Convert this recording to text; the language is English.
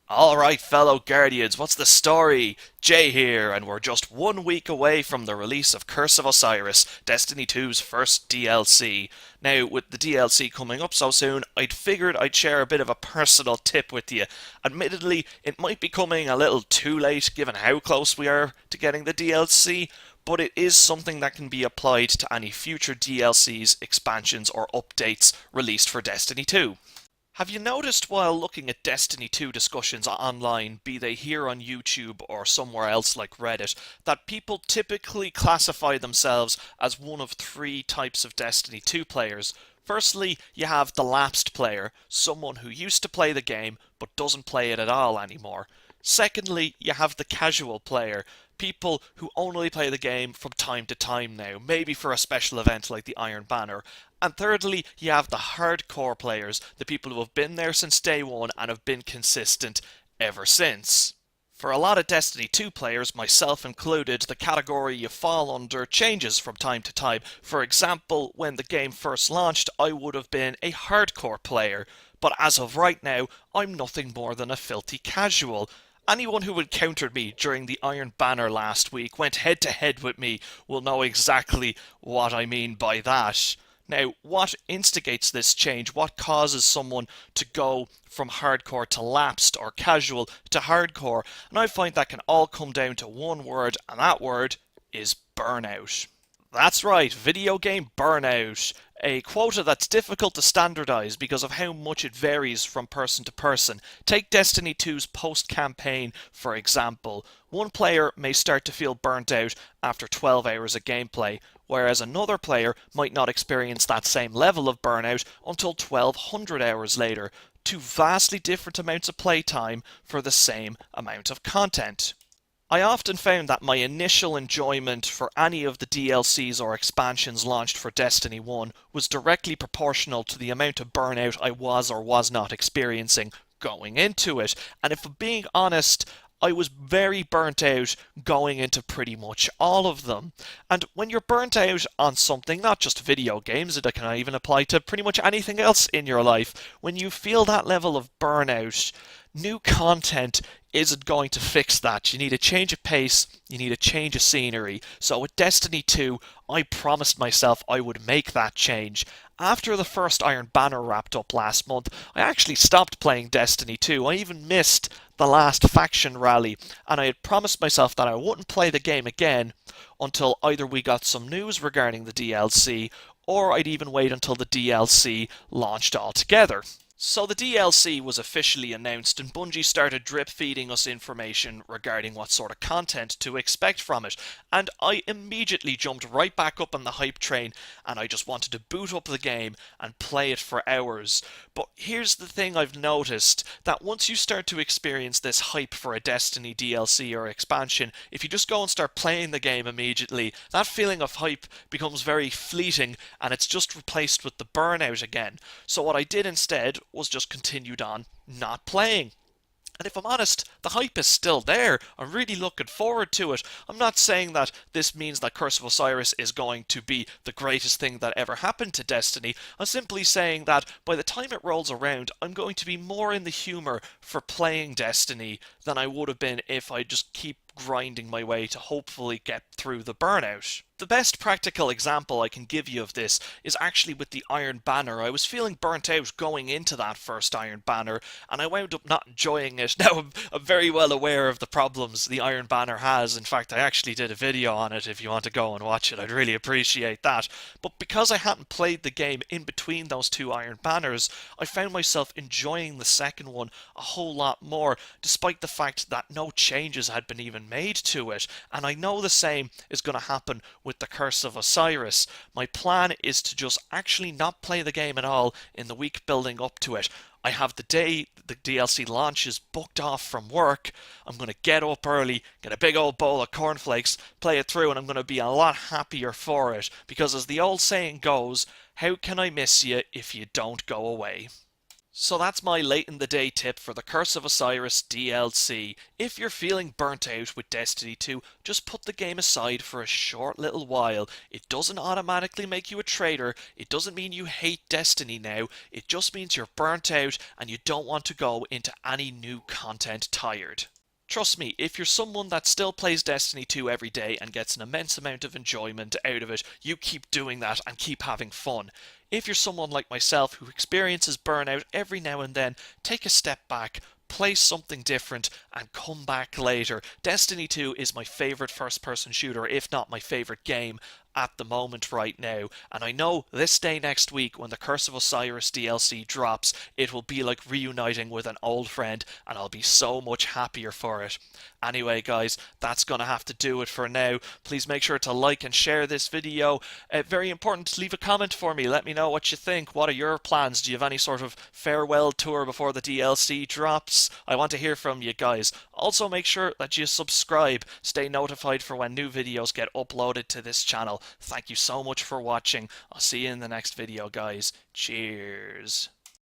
Alright, fellow Guardians, what's the story? Jay here, and we're just 1 week away from the release of Curse of Osiris, Destiny 2's first DLC. Now, with the DLC coming up so soon, I'd figured I'd share a bit of a personal tip with you. Admittedly, it might be coming a little too late given how close we are to getting the DLC, but it is something that can be applied to any future DLCs, expansions, or updates released for Destiny 2. Have you noticed while looking at Destiny 2 discussions online, be they here on YouTube or somewhere else like Reddit, that people typically classify themselves as one of three types of Destiny 2 players? Firstly, you have the lapsed player, someone who used to play the game but doesn't play it at all anymore. Secondly, you have the casual player, people who only play the game from time to time now, maybe for a special event like the Iron Banner. And thirdly, you have the hardcore players, the people who have been there since day one and have been consistent ever since. For a lot of Destiny 2 players, myself included, the category you fall under changes from time to time. For example, when the game first launched, I would have been a hardcore player, but as of right now, I'm nothing more than a filthy casual. Anyone who encountered me during the Iron Banner last week, went head to head with me, will know exactly what I mean by that. Now, what instigates this change? What causes someone to go from hardcore to lapsed or casual to hardcore? And I find that can all come down to one word, and that word is burnout. That's right, video game burnout. A quota that's difficult to standardize because of how much it varies from person to person. Take Destiny 2's post-campaign, for example. One player may start to feel burnt out after 12 hours of gameplay, whereas another player might not experience that same level of burnout until 1200 hours later. Two vastly different amounts of playtime for the same amount of content. I often found that my initial enjoyment for any of the DLCs or expansions launched for Destiny 1 was directly proportional to the amount of burnout I was or was not experiencing going into it. And if I'm being honest, I was very burnt out going into pretty much all of them. And when you're burnt out on something, not just video games, it can even apply to pretty much anything else in your life, when you feel that level of burnout, new content isn't going to fix that. You need a change of pace, you need a change of scenery. So with Destiny 2, I promised myself I would make that change. After the first Iron Banner wrapped up last month, I actually stopped playing Destiny 2. I even missed the last faction rally, and I had promised myself that I wouldn't play the game again until either we got some news regarding the DLC, or I'd even wait until the DLC launched altogether. So the DLC was officially announced and Bungie started drip feeding us information regarding what sort of content to expect from it. And I immediately jumped right back up on the hype train and I just wanted to boot up the game and play it for hours. But here's the thing I've noticed, that once you start to experience this hype for a Destiny DLC or expansion, if you just go and start playing the game immediately, that feeling of hype becomes very fleeting and it's just replaced with the burnout again. So what I did instead was just continued on not playing. And if I'm honest, the hype is still there. I'm really looking forward to it. I'm not saying that this means that Curse of Osiris is going to be the greatest thing that ever happened to Destiny. I'm simply saying that by the time it rolls around, I'm going to be more in the humour for playing Destiny than I would have been if I just keep grinding my way to hopefully get through the burnout. The best practical example I can give you of this is actually with the Iron Banner. I was feeling burnt out going into that first Iron Banner, and I wound up not enjoying it. Now, I'm very well aware of the problems the Iron Banner has. In fact, I actually did a video on it if you want to go and watch it. I'd really appreciate that. But because I hadn't played the game in between those two Iron Banners, I found myself enjoying the second one a whole lot more, despite the fact that no changes had been even made to it. And I know the same is going to happen with the Curse of Osiris. My plan is to just actually not play the game at all in the week building up to it. I have the day the DLC launches booked off from work. I'm going to get up early, get a big old bowl of cornflakes, play it through, and I'm going to be a lot happier for it. Because as the old saying goes, how can I miss you if you don't go away? So that's my late in the day tip for the Curse of Osiris DLC. If you're feeling burnt out with Destiny 2, just put the game aside for a short little while. It doesn't automatically make you a traitor, it doesn't mean you hate Destiny now, it just means you're burnt out and you don't want to go into any new content tired. Trust me, if you're someone that still plays Destiny 2 every day and gets an immense amount of enjoyment out of it, you keep doing that and keep having fun. If you're someone like myself who experiences burnout every now and then, take a step back, play something different, and come back later. Destiny 2 is my favourite first person shooter, if not my favourite game at the moment right now, and I know this day next week when the Curse of Osiris DLC drops, it will be like reuniting with an old friend, and I'll be so much happier for it. Anyway guys, that's gonna have to do it for now. Please make sure to like and share this video. Very important to leave a comment for me, let me know what you think. What are your plans? Do you have any sort of farewell tour before the DLC drops? I want to hear from you guys. Also make sure that you subscribe, stay notified for when new videos get uploaded to this channel. Thank you so much for watching. I'll see you in the next video, guys. Cheers.